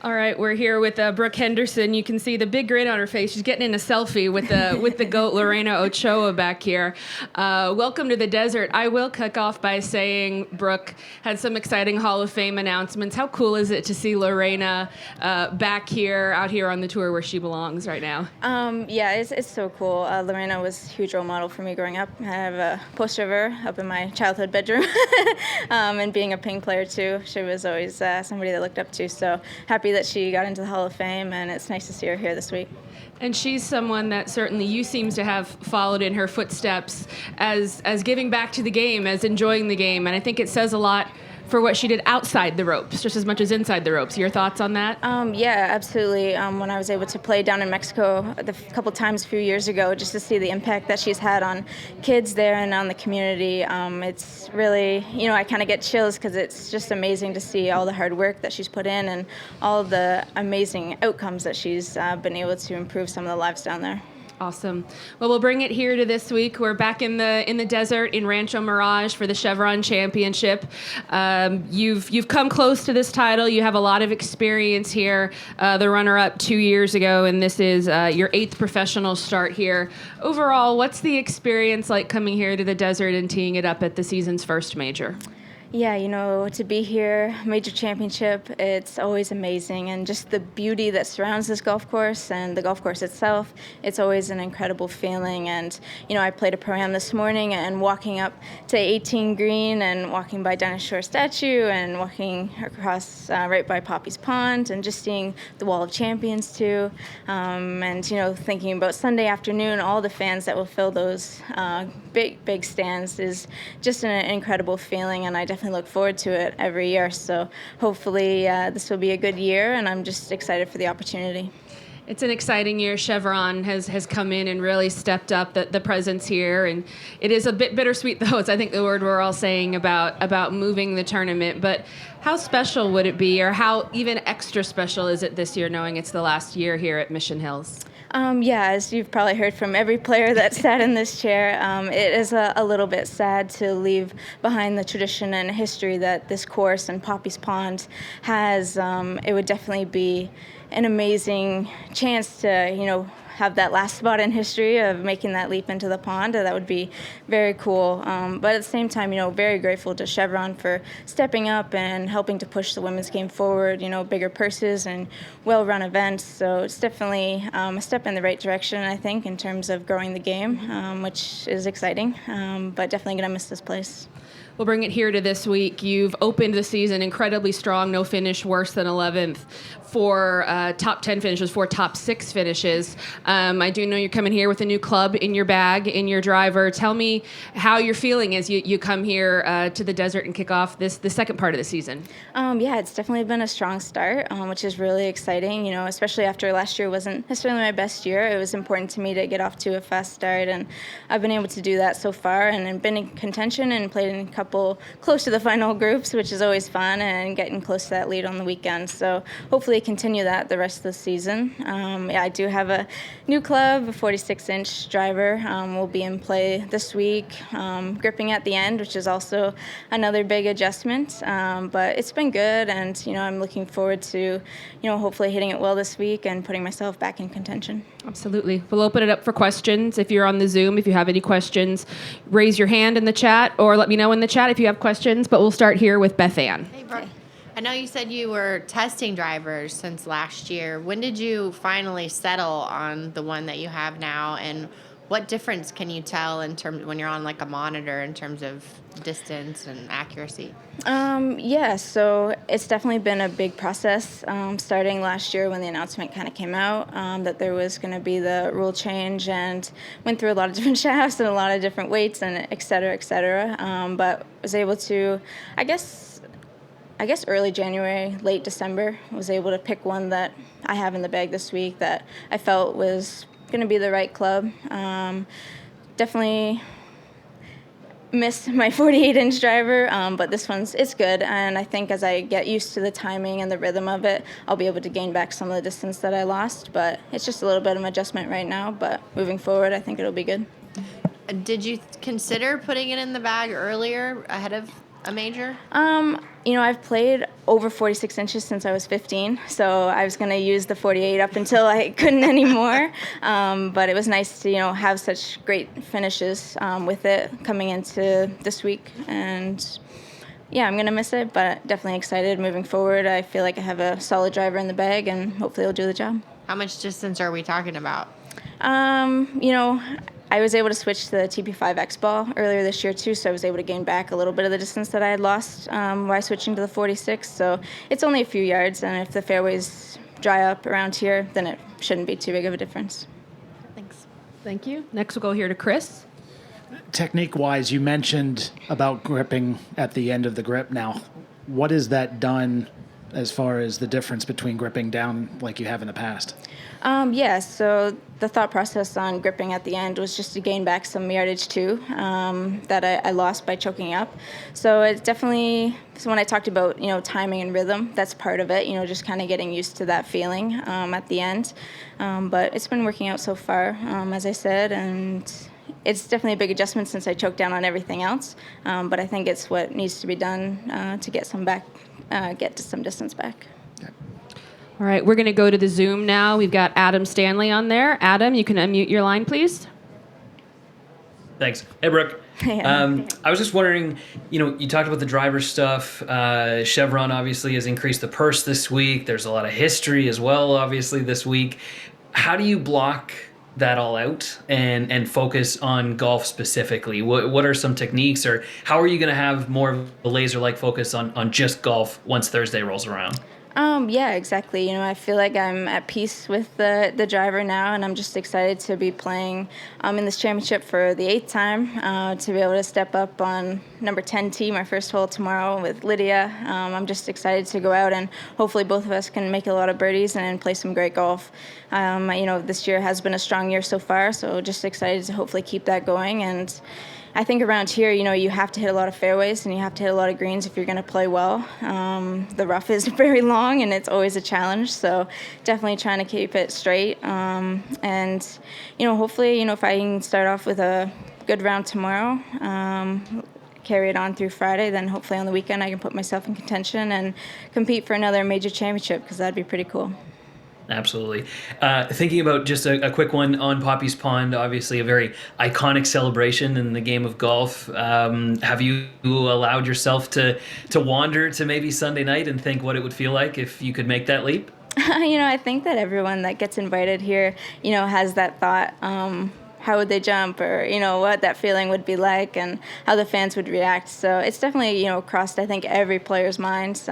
All right, we're here with Brooke Henderson. You can see the big grin on her face. She's getting in a selfie with the GOAT Lorena Ochoa back here. Welcome to the desert. I will kick off by saying Brooke had some exciting Hall of Fame announcements. How cool is it to see Lorena back here, out here on the tour where she belongs right now? Yeah, it's so cool. Lorena was a huge role model for me growing up. I have a poster of her up in my childhood bedroom. And being a ping player too, she was always somebody that I looked up to. So happy that she got into the Hall of Fame, and it's nice to see her here this week. And she's someone that certainly you seem to have followed in her footsteps as giving back to the game, as enjoying the game. And I think it says a lot for what she did outside the ropes, just as much as inside the ropes. Your thoughts on that? Yeah, absolutely. When I was able to play down in Mexico a couple times a few years ago, just to see the impact that she's had on kids there and on the community, it's really, I kind of get chills because it's just amazing to see all the hard work that she's put in and all the amazing outcomes that she's been able to improve some of the lives down there. Awesome. Well, we'll bring it here to this week. We're back in the desert in Rancho Mirage for the Chevron Championship. You've come close to this title. You have a lot of experience here. The runner-up 2 years ago, and this is your 8th professional start here. Overall, what's the experience like coming here to the desert and teeing it up at the season's first major? Yeah, to be here, major championship, it's always amazing. And just the beauty that surrounds this golf course and the golf course itself, it's always an incredible feeling. And, I played a pro-am this morning, and walking up to 18 green and walking by Dinosaur Statue and walking across right by Poppy's Pond and just seeing the Wall of Champions too. And, thinking about Sunday afternoon, all the fans that will fill those big stands is just an incredible feeling. And I definitely look forward to it every year. So hopefully this will be a good year, and I'm just excited for the opportunity. It's an exciting year. Chevron has come in and really stepped up the presence here, and it is a bit bittersweet, though. It's, I think, the word we're all saying about moving the tournament. But how special would it be, or how even extra special is it this year, knowing it's the last year here at Mission Hills? Yeah, as you've probably heard from every player that sat in this chair, it is a little bit sad to leave behind the tradition and history that this course and Poppy's Pond has. It would definitely be an amazing chance to, have that last spot in history of making that leap into the pond. That would be very cool. But at the same time, very grateful to Chevron for stepping up and helping to push the women's game forward, bigger purses and well-run events. So it's definitely a step in the right direction, I think, in terms of growing the game, which is exciting, but definitely going to miss this place. We'll bring it here to this week. You've opened the season incredibly strong, no finish worse than 11th, 4 top 10 finishes, 4 top 6 finishes. I do know you're coming here with a new club in your bag, in your driver. Tell me how you're feeling as you come here to the desert and kick off the second part of the season. Yeah, it's definitely been a strong start, which is really exciting, especially after last year wasn't necessarily my best year. It was important to me to get off to a fast start, and I've been able to do that so far, and been in contention and played in a couple close to the final groups, which is always fun, and getting close to that lead on the weekend. So hopefully continue that the rest of the season. I do have a new club, a 46-inch driver. Will be in play this week, gripping at the end, which is also another big adjustment. But it's been good, and I'm looking forward to hopefully hitting it well this week and putting myself back in contention. Absolutely. We'll open it up for questions. If you're on the Zoom, if you have any questions, raise your hand in the chat or let me know in the chat if you have questions. But we'll start here with Beth Ann. Hey, Brooke. I know you said you were testing drivers since last year. When did you finally settle on the one that you have now, and what difference can you tell in terms when you're on like a monitor in terms of distance and accuracy? So it's definitely been a big process starting last year when the announcement kind of came out that there was going to be the rule change, and went through a lot of different shafts and a lot of different weights and et cetera, but was able to, I guess early January, late December, was able to pick one that I have in the bag this week that I felt was going to be the right club. Definitely missed my 48-inch driver, but this it's good, and I think as I get used to the timing and the rhythm of it, I'll be able to gain back some of the distance that I lost, but it's just a little bit of an adjustment right now, but moving forward, I think it'll be good. Did you consider putting it in the bag earlier ahead of a major? I've played over 46 inches since I was 15, so I was going to use the 48 up until I couldn't anymore. But it was nice to, have such great finishes with it coming into this week. And yeah, I'm going to miss it, but definitely excited moving forward. I feel like I have a solid driver in the bag, and hopefully it'll do the job. How much distance are we talking about? I was able to switch to the TP5 X ball earlier this year too, so I was able to gain back a little bit of the distance that I had lost by switching to the 46. So it's only a few yards, and if the fairways dry up around here, then it shouldn't be too big of a difference. Thanks. Thank you. Next, we'll go here to Chris. Technique-wise, you mentioned about gripping at the end of the grip. Now, what has that done as far as the difference between gripping down like you have in the past? So the thought process on gripping at the end was just to gain back some yardage too that I lost by choking up. So it's definitely, so when I talked about, timing and rhythm, that's part of it, just kind of getting used to that feeling at the end. But it's been working out so far, as I said, and it's definitely a big adjustment since I choked down on everything else. But I think it's what needs to be done to get some distance back. All right, we're going to go to the Zoom now. We've got Adam Stanley on there. Adam, you can unmute your line, please. Thanks. Hey, Brooke. Hey, I was just wondering, you talked about the driver stuff. Chevron obviously has increased the purse this week. There's a lot of history as well, obviously, this week. How do you block that all out and focus on golf specifically? What are some techniques, or how are you going to have more of a laser-like focus on just golf once Thursday rolls around? Yeah, exactly. I feel like I'm at peace with the driver now, and I'm just excited to be playing in this championship for the 8th time, to be able to step up on number 10 tee, my first hole tomorrow with Lydia. I'm just excited to go out, and hopefully both of us can make a lot of birdies and play some great golf. This year has been a strong year so far, so just excited to hopefully keep that going. And I think around here, you have to hit a lot of fairways and you have to hit a lot of greens if you're going to play well. The rough is very long and it's always a challenge, so definitely trying to keep it straight. And hopefully, if I can start off with a good round tomorrow, carry it on through Friday, then hopefully on the weekend I can put myself in contention and compete for another major championship, because that'd be pretty cool. Absolutely. Thinking about just a quick one on Poppy's Pond, obviously a very iconic celebration in the game of golf. Have you allowed yourself to wander to maybe Sunday night and think what it would feel like if you could make that leap? I think that everyone that gets invited here, has that thought, how would they jump, or what that feeling would be like and how the fans would react. So it's definitely crossed, I think, every player's minds.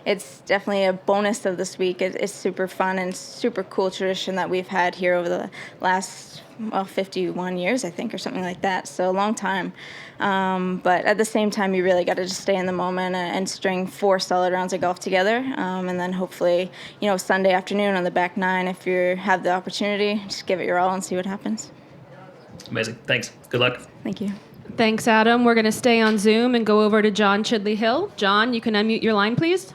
It's definitely a bonus of this week. It's super fun and super cool tradition that we've had here over the last 51 years, I think, or something like that. So a long time. But at the same time, you really got to just stay in the moment and string 4 solid rounds of golf together. And then hopefully, Sunday afternoon on the back 9, if you have the opportunity, just give it your all and see what happens. Amazing. Thanks. Good luck. Thank you. Thanks, Adam. We're going to stay on Zoom and go over to John Chidley Hill. John, you can unmute your line, please.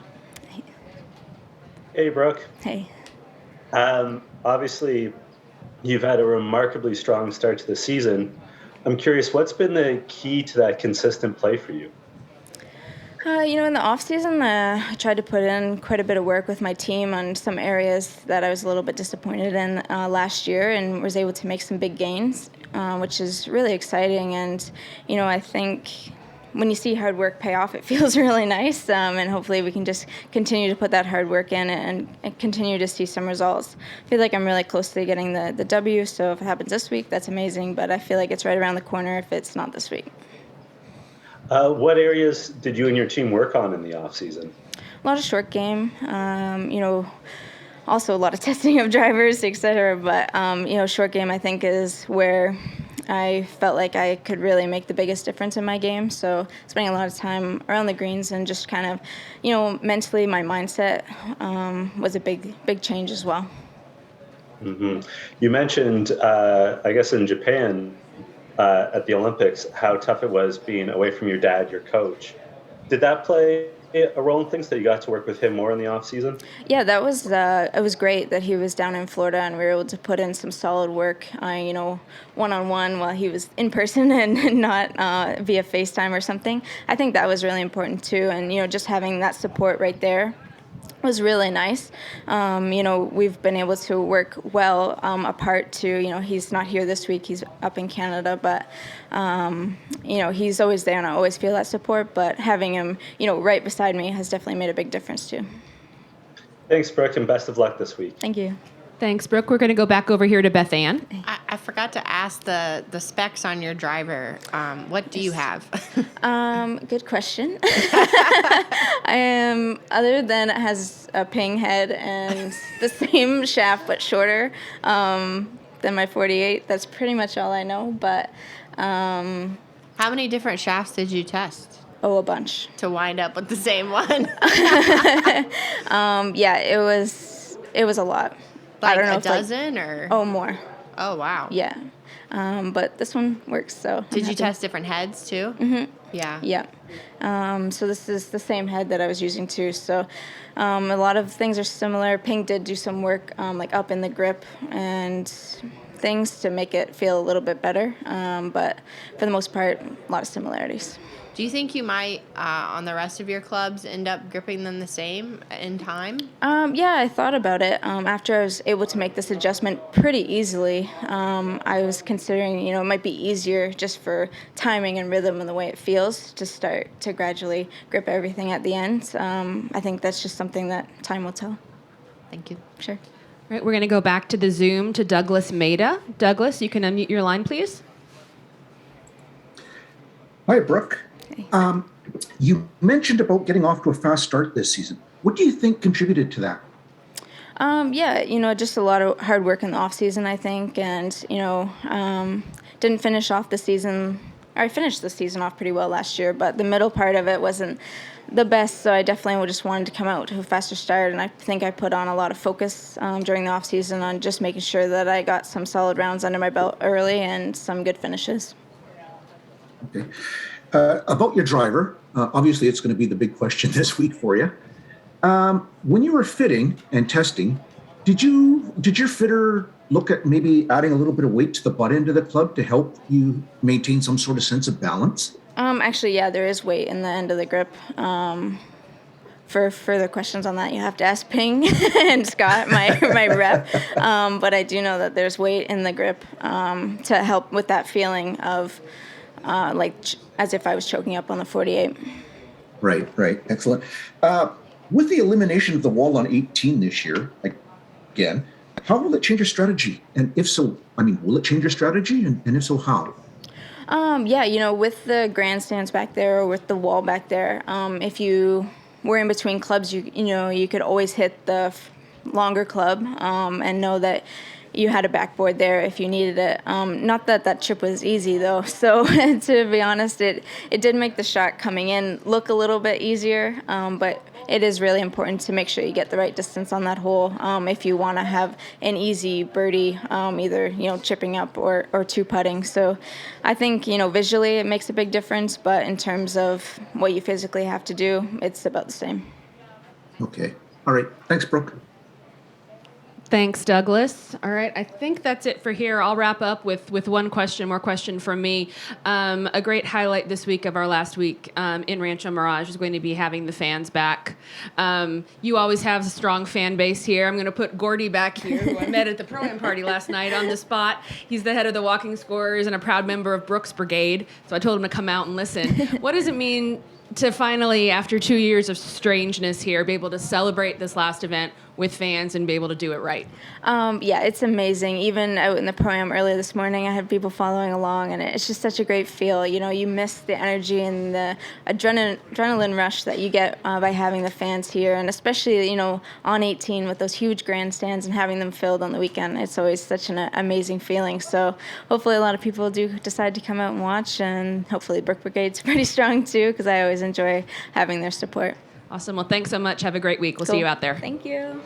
Hey, Brooke. Hey. Obviously, you've had a remarkably strong start to the season. I'm curious, what's been the key to that consistent play for you? In the off season, I tried to put in quite a bit of work with my team on some areas that I was a little bit disappointed in last year, and was able to make some big gains, which is really exciting. And I think when you see hard work pay off, it feels really nice. And hopefully we can just continue to put that hard work in and continue to see some results. I feel like I'm really close to getting the W, so if it happens this week, that's amazing. But I feel like it's right around the corner if it's not this week. What areas did you and your team work on in the off season? A lot of short game, also a lot of testing of drivers, etc. But short game, I think, is where I felt like I could really make the biggest difference in my game. So spending a lot of time around the greens and just kind of, mentally, my mindset was a big change as well. Mm-hmm. You mentioned, I guess in Japan, at the Olympics, how tough it was being away from your dad, your coach. Did that play Roland thinks that you got to work with him more in the off season. Yeah, that was it was great that he was down in Florida and we were able to put in some solid work, one-on-one while he was in person and not via FaceTime or something. I think that was really important too, and just having that support right there was really nice. We've been able to work well apart too. He's not here this week, he's up in Canada, but he's always there and I always feel that support, but having him, right beside me has definitely made a big difference too. Thanks, Brooke, and best of luck this week. Thank you. Thanks, Brooke. We're going to go back over here to Beth Ann. I forgot to ask the specs on your driver. What do you have? Good question. Other than it has a ping head and the same shaft but shorter than my 48, that's pretty much all I know. But How many different shafts did you test a bunch. to wind up with the same one? Yeah, it was a lot. Like I don't know a if dozen or? more. Oh, wow. Yeah. But this one works, so. Did I'm you happy. test different heads too? Mm-hmm. Yeah. Yeah. So this is the same head that I was using too. So a lot of things are similar. Ping did do some work like up in the grip and things to make it feel a little bit better. But for the most part, a lot of similarities. Do you think you might, on the rest of your clubs, end up gripping them the same in time? Yeah, I thought about it. After I was able to make this adjustment pretty easily, I was considering, it might be easier just for timing and rhythm and the way it feels to start to gradually grip everything at the end. I think that's just something that time will tell. Thank you. Sure. All right, we're going to go back to the Zoom to Douglas Maida. Douglas, you can unmute your line, please. Hi, Brooke. You mentioned about getting off to a fast start this season. What do you think contributed to that? Yeah, just a lot of hard work in the off season, I think, and didn't finish off the season. Or I finished the season off pretty well last year, but the middle part of it wasn't the best. So I definitely just wanted to come out to a faster start, and I think I put on a lot of focus during the off season on just making sure that I got some solid rounds under my belt early and some good finishes. Okay. About your driver, obviously it's going to be the big question this week for you. When you were fitting and testing, did your fitter look at maybe adding a little bit of weight to the butt end of the club to help you maintain some sort of sense of balance? Actually, yeah, there is weight in the end of the grip. For further questions on that, you have to ask Ping and Scott, my rep. But I do know that there's weight in the grip to help with that feeling of as if I was choking up on the 48. Right. Excellent. With the elimination of the wall on 18 this year, again, how will it change your strategy? And if so, will it change your strategy? And if so, how? Yeah, with the grandstands back there or with the wall back there, if you were in between clubs, you could always hit the longer club and know that you had a backboard there if you needed it. Not that chip was easy though. So to be honest, it did make the shot coming in look a little bit easier. But it is really important to make sure you get the right distance on that hole if you want to have an easy birdie, either chipping up or two putting. So I think visually it makes a big difference, but in terms of what you physically have to do, it's about the same. Okay. All right. Thanks, Brooke. Thanks, Douglas. All right, I think that's it for here. I'll wrap up with one more question from me. A great highlight this week of our last week in Rancho Mirage is going to be having the fans back. You always have a strong fan base here. I'm going to put Gordy back here, who I met at the Pro-Am party last night on the spot. He's the head of the walking scorers and a proud member of Brooks Brigade, so I told him to come out and listen. What does it mean to finally, after 2 years of strangeness here, be able to celebrate this last event with fans and be able to do it right? Yeah, it's amazing. Even out in the Pro-Am earlier this morning, I had people following along, and it's just such a great feel. You miss the energy and the adrenaline rush that you get by having the fans here, and especially, on 18 with those huge grandstands and having them filled on the weekend. It's always such an amazing feeling. So hopefully a lot of people do decide to come out and watch, and hopefully Brooke Brigade's pretty strong too, because I always enjoy having their support. Awesome. Well, thanks so much. Have a great week. We'll see you out there. Thank you.